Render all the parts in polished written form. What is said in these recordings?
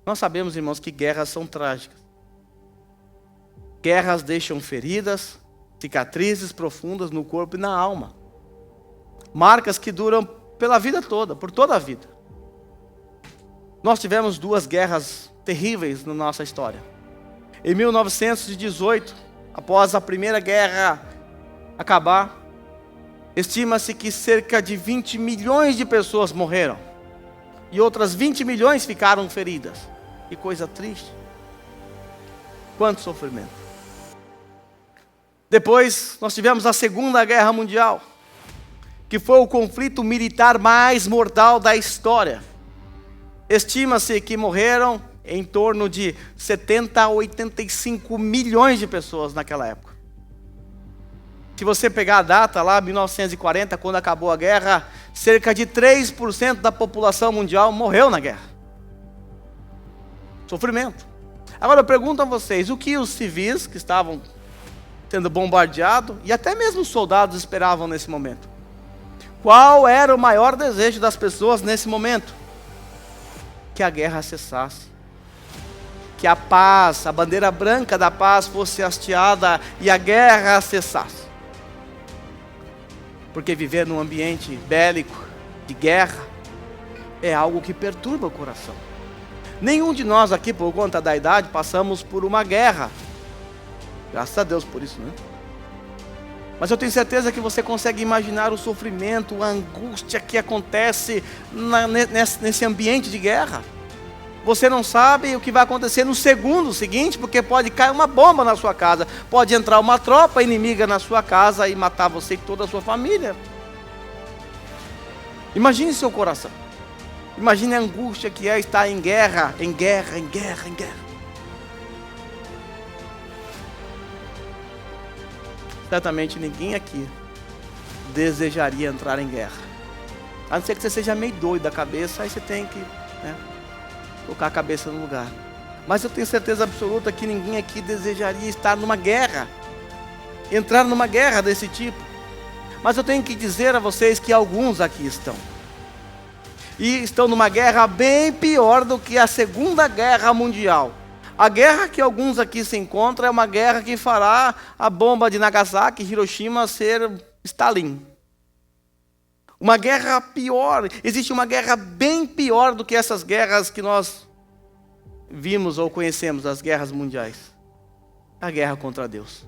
Nós sabemos, irmãos, que guerras são trágicas. Guerras deixam feridas, cicatrizes profundas no corpo e na alma. Marcas que duram pela vida toda, por toda a vida. Nós tivemos 2 guerras terríveis na nossa história. Em 1918, após a Primeira Guerra acabar, estima-se que cerca de 20 milhões de pessoas morreram. E outras 20 milhões ficaram feridas. Que coisa triste. Quanto sofrimento. Depois, nós tivemos a Segunda Guerra Mundial, que foi o conflito militar mais mortal da história. Estima-se que morreram em torno de 70 a 85 milhões de pessoas naquela época. Se você pegar a data lá, 1940, quando acabou a guerra, cerca de 3% da população mundial morreu na guerra. Sofrimento. Agora eu pergunto a vocês, o que os civis que estavam sendo bombardeados, e até mesmo os soldados esperavam nesse momento? Qual era o maior desejo das pessoas nesse momento? Que a guerra cessasse. Que a paz, a bandeira branca da paz fosse hasteada e a guerra cessasse. Porque viver num ambiente bélico, de guerra, é algo que perturba o coração. Nenhum de nós aqui, por conta da idade, passamos por uma guerra. Graças a Deus por isso, né? Mas eu tenho certeza que você consegue imaginar o sofrimento, a angústia que acontece nesse ambiente de guerra. Você não sabe o que vai acontecer no segundo seguinte, porque pode cair uma bomba na sua casa, pode entrar uma tropa inimiga na sua casa e matar você e toda a sua família. Imagine seu coração. Imagine a angústia que é estar em guerra, em guerra, em guerra, em guerra. Certamente ninguém aqui desejaria entrar em guerra. A não ser que você seja meio doido da cabeça, aí você tem que, colocar a cabeça no lugar. Mas eu tenho certeza absoluta que ninguém aqui desejaria estar numa guerra, entrar numa guerra desse tipo. Mas eu tenho que dizer a vocês que alguns aqui estão. E estão numa guerra bem pior do que a Segunda Guerra Mundial. A guerra que alguns aqui se encontram é uma guerra que fará a bomba de Nagasaki e Hiroshima ser Stalin. Uma guerra pior, existe uma guerra bem pior do que essas guerras que nós vimos ou conhecemos, as guerras mundiais. A guerra contra Deus.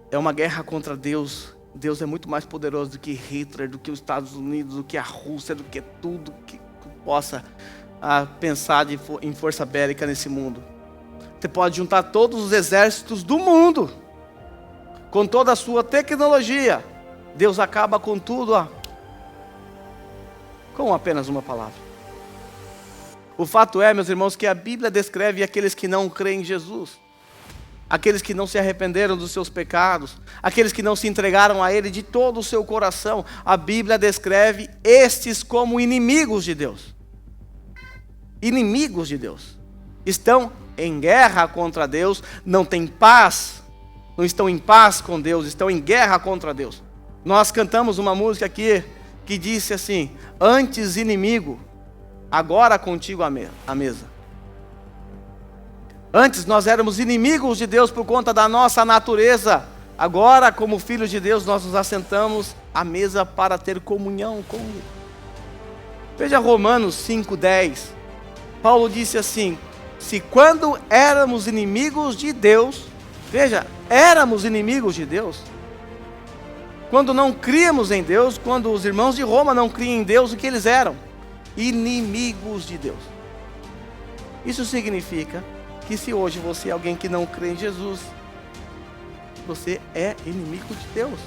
É uma guerra contra Deus. Deus é muito mais poderoso do que Hitler, do que os Estados Unidos, do que a Rússia, do que tudo que possa pensar em força bélica nesse mundo. Você pode juntar todos os exércitos do mundo, com toda a sua tecnologia. Deus acaba com tudo, com apenas uma palavra. O fato é, meus irmãos, que a Bíblia descreve aqueles que não creem em Jesus, aqueles que não se arrependeram dos seus pecados, aqueles que não se entregaram a Ele de todo o seu coração. A Bíblia descreve estes como inimigos de Deus. Inimigos de Deus. Estão em guerra contra Deus, não têm paz, não estão em paz com Deus, estão em guerra contra Deus. Nós cantamos uma música aqui que disse assim: antes inimigo, agora contigo à mesa. Antes nós éramos inimigos de Deus por conta da nossa natureza. Agora, como filhos de Deus, nós nos assentamos à mesa para ter comunhão com Ele. Veja Romanos 5:10. Paulo disse assim: se quando éramos inimigos de Deus, veja, éramos inimigos de Deus. Quando não críamos em Deus, quando os irmãos de Roma não criam em Deus, o que eles eram? Inimigos de Deus. Isso significa que se hoje você é alguém que não crê em Jesus, você é inimigo de Deus.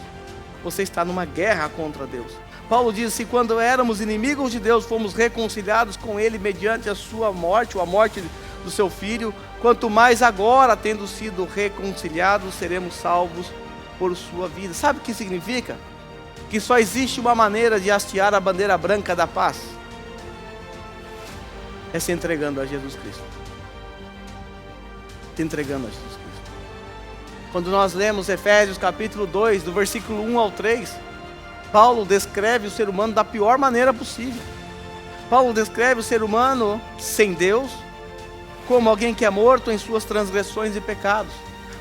Você está numa guerra contra Deus. Paulo diz: se quando éramos inimigos de Deus, fomos reconciliados com Ele mediante a sua morte, ou a morte do seu Filho, quanto mais agora, tendo sido reconciliados, seremos salvos por sua vida. Sabe o que significa? Que só existe uma maneira de hastear a bandeira branca da paz. É se entregando a Jesus Cristo. Se entregando a Jesus Cristo. Quando nós lemos Efésios capítulo 2, do versículo 1 ao 3, Paulo descreve o ser humano da pior maneira possível. Paulo descreve o ser humano sem Deus como alguém que é morto em suas transgressões e pecados,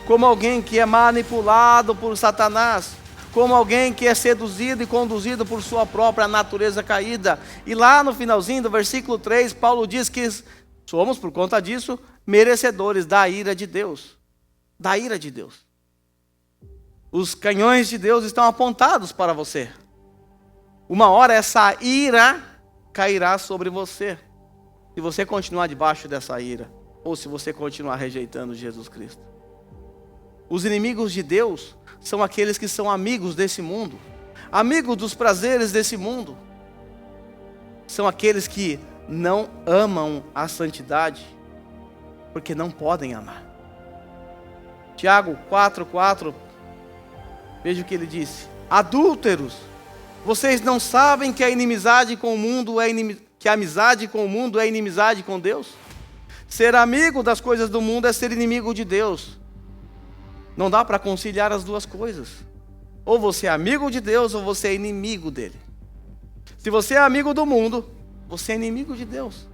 como alguém que é manipulado por Satanás, como alguém que é seduzido e conduzido por sua própria natureza caída. E lá no finalzinho do versículo 3, Paulo diz que somos, por conta disso, merecedores da ira de Deus. Da ira de Deus. Os canhões de Deus estão apontados para você. Uma hora essa ira cairá sobre você, se você continuar debaixo dessa ira, ou se você continuar rejeitando Jesus Cristo. Os inimigos de Deus são aqueles que são amigos desse mundo, amigos dos prazeres desse mundo. São aqueles que não amam a santidade, porque não podem amar. Tiago 4,4, veja o que ele disse: adúlteros, vocês não sabem que a inimizade com o mundo que a amizade com o mundo é inimizade com Deus? Ser amigo das coisas do mundo é ser inimigo de Deus. Não dá para conciliar as duas coisas. Ou você é amigo de Deus, ou você é inimigo dele. Se você é amigo do mundo, você é inimigo de Deus.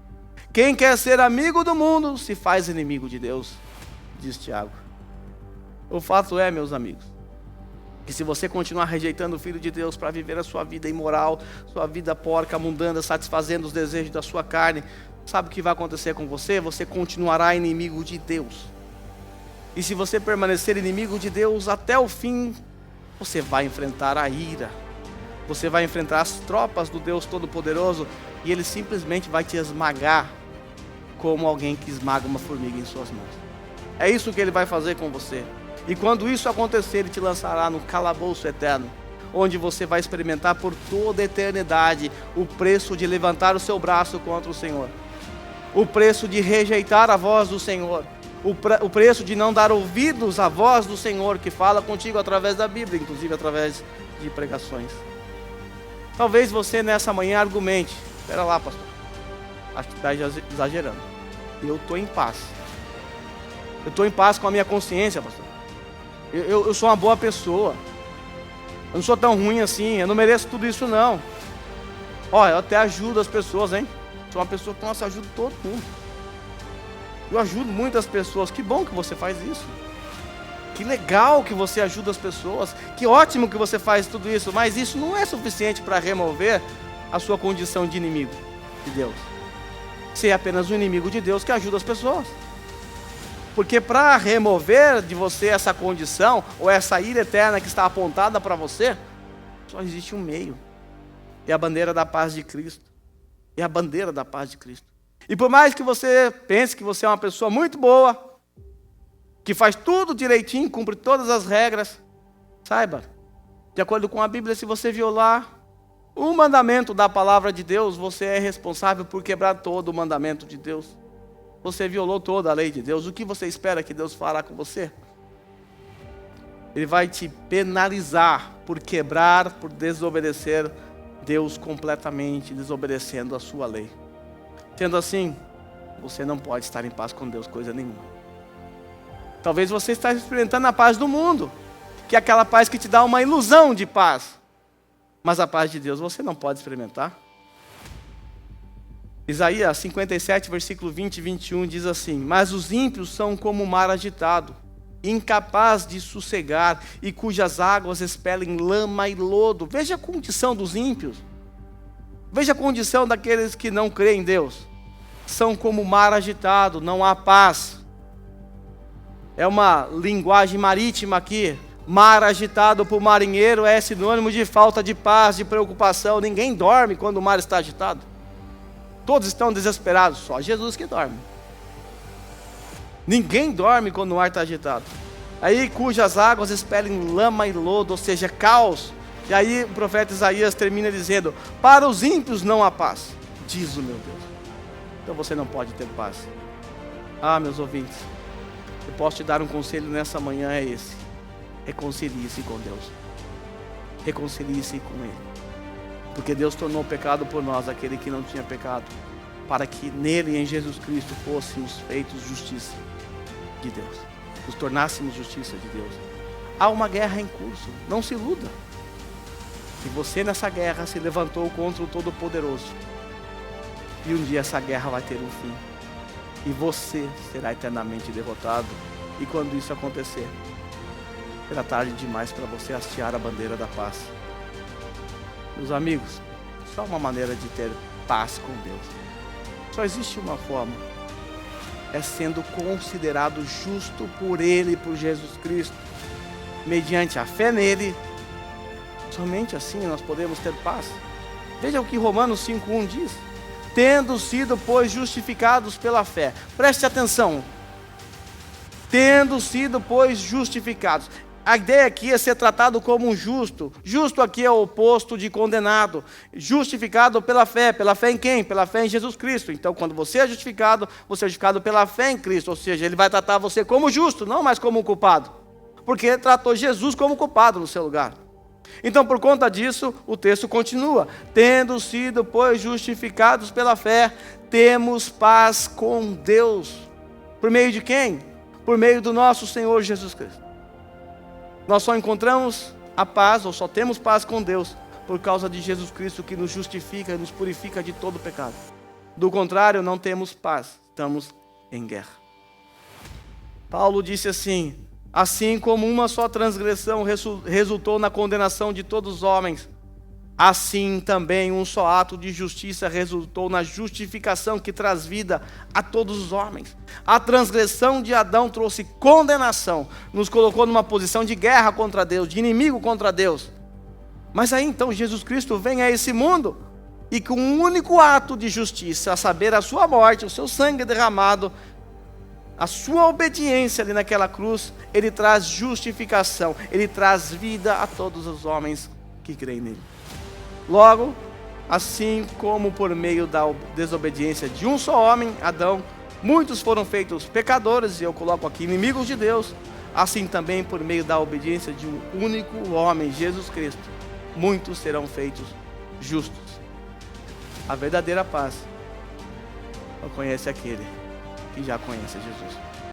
Quem quer ser amigo do mundo, se faz inimigo de Deus, diz Tiago. O fato é, meus amigos, que se você continuar rejeitando o Filho de Deus para viver a sua vida imoral, sua vida porca, mundana, satisfazendo os desejos da sua carne, sabe o que vai acontecer com você? Você continuará inimigo de Deus. E se você permanecer inimigo de Deus até o fim, você vai enfrentar a ira. Você vai enfrentar as tropas do Deus Todo-Poderoso e Ele simplesmente vai te esmagar como alguém que esmaga uma formiga em suas mãos. É isso que Ele vai fazer com você. E quando isso acontecer, Ele te lançará no calabouço eterno, onde você vai experimentar por toda a eternidade o preço de levantar o seu braço contra o Senhor, o preço de rejeitar a voz do Senhor, o preço de não dar ouvidos à voz do Senhor que fala contigo através da Bíblia, inclusive através de pregações. Talvez você nessa manhã argumente: espera lá, pastor, acho que está exagerando. Eu estou em paz. Eu estou em paz com a minha consciência, pastor. Eu sou uma boa pessoa. Eu não sou tão ruim assim. Eu não mereço tudo isso não. Olha, eu até ajudo as pessoas, hein? Sou uma pessoa que, nossa, ajudo todo mundo. Eu ajudo muitas pessoas. Que bom que você faz isso. Que legal que você ajuda as pessoas. Que ótimo que você faz tudo isso. Mas isso não é suficiente para remover a sua condição de inimigo de Deus. Você é apenas um inimigo de Deus que ajuda as pessoas. Porque para remover de você essa condição, ou essa ira eterna que está apontada para você, só existe um meio. É a bandeira da paz de Cristo. É a bandeira da paz de Cristo. E por mais que você pense que você é uma pessoa muito boa, que faz tudo direitinho, cumpre todas as regras, saiba, de acordo com a Bíblia, se você violar um mandamento da palavra de Deus, você é responsável por quebrar todo o mandamento de Deus. Você violou toda a lei de Deus. O que você espera que Deus fará com você? Ele vai te penalizar por quebrar, por desobedecer Deus completamente, desobedecendo a sua lei. Sendo assim, você não pode estar em paz com Deus, coisa nenhuma. Talvez você esteja experimentando a paz do mundo, que é aquela paz que te dá uma ilusão de paz. Mas a paz de Deus você não pode experimentar. Isaías 57, versículo 20 e 21 diz assim: mas os ímpios são como o mar agitado, incapaz de sossegar, e cujas águas expelem lama e lodo. Veja a condição dos ímpios. Veja a condição daqueles que não creem em Deus. São como o mar agitado, não há paz. É uma linguagem marítima aqui. Mar agitado para o marinheiro é sinônimo de falta de paz, de preocupação. Ninguém dorme quando o mar está agitado. Todos estão desesperados, só Jesus que dorme. Ninguém dorme quando o mar está agitado. Aí, cujas águas expelem lama e lodo, ou seja, caos. E aí o profeta Isaías termina dizendo: para os ímpios não há paz, diz o meu Deus. Então você não pode ter paz. Ah, meus ouvintes, eu posso te dar um conselho nessa manhã, é esse: reconcilie-se com Deus. Reconcilie-se com Ele. Porque Deus tornou pecado por nós aquele que não tinha pecado, para que nele, em Jesus Cristo, fôssemos feitos justiça de Deus, nos tornássemos justiça de Deus. Há uma guerra em curso, não se iluda. E você nessa guerra se levantou contra o Todo-Poderoso. E um dia essa guerra vai ter um fim. E você será eternamente derrotado. E quando isso acontecer, será tarde demais para você hastear a bandeira da paz. Meus amigos, só uma maneira de ter paz com Deus. Só existe uma forma. É sendo considerado justo por Ele, por Jesus Cristo. Mediante a fé nele, somente assim nós podemos ter paz. Veja o que Romanos 5:1 diz. Tendo sido, pois, justificados pela fé. Preste atenção. Tendo sido, pois, justificados. A ideia aqui é ser tratado como um justo. Justo aqui é o oposto de condenado. Justificado pela fé. Pela fé em quem? Pela fé em Jesus Cristo. Então, quando você é justificado pela fé em Cristo. Ou seja, Ele vai tratar você como justo, não mais como um culpado. Porque Ele tratou Jesus como culpado no seu lugar. Então, por conta disso, o texto continua. Tendo sido, pois, justificados pela fé, temos paz com Deus. Por meio de quem? Por meio do nosso Senhor Jesus Cristo. Nós só encontramos a paz, ou só temos paz com Deus, por causa de Jesus Cristo, que nos justifica e nos purifica de todo pecado. Do contrário, não temos paz, estamos em guerra. Paulo disse assim: assim como uma só transgressão resultou na condenação de todos os homens, assim também um só ato de justiça resultou na justificação que traz vida a todos os homens. A transgressão de Adão trouxe condenação, nos colocou numa posição de guerra contra Deus, de inimigo contra Deus. Mas aí então Jesus Cristo vem a esse mundo e com um único ato de justiça, a saber, a sua morte, o seu sangue derramado, a sua obediência ali naquela cruz, Ele traz justificação, Ele traz vida a todos os homens que creem nele. Logo, assim como por meio da desobediência de um só homem, Adão, muitos foram feitos pecadores, e eu coloco aqui inimigos de Deus, assim também por meio da obediência de um único homem, Jesus Cristo, muitos serão feitos justos. A verdadeira paz só conhece aquele que já conhece Jesus.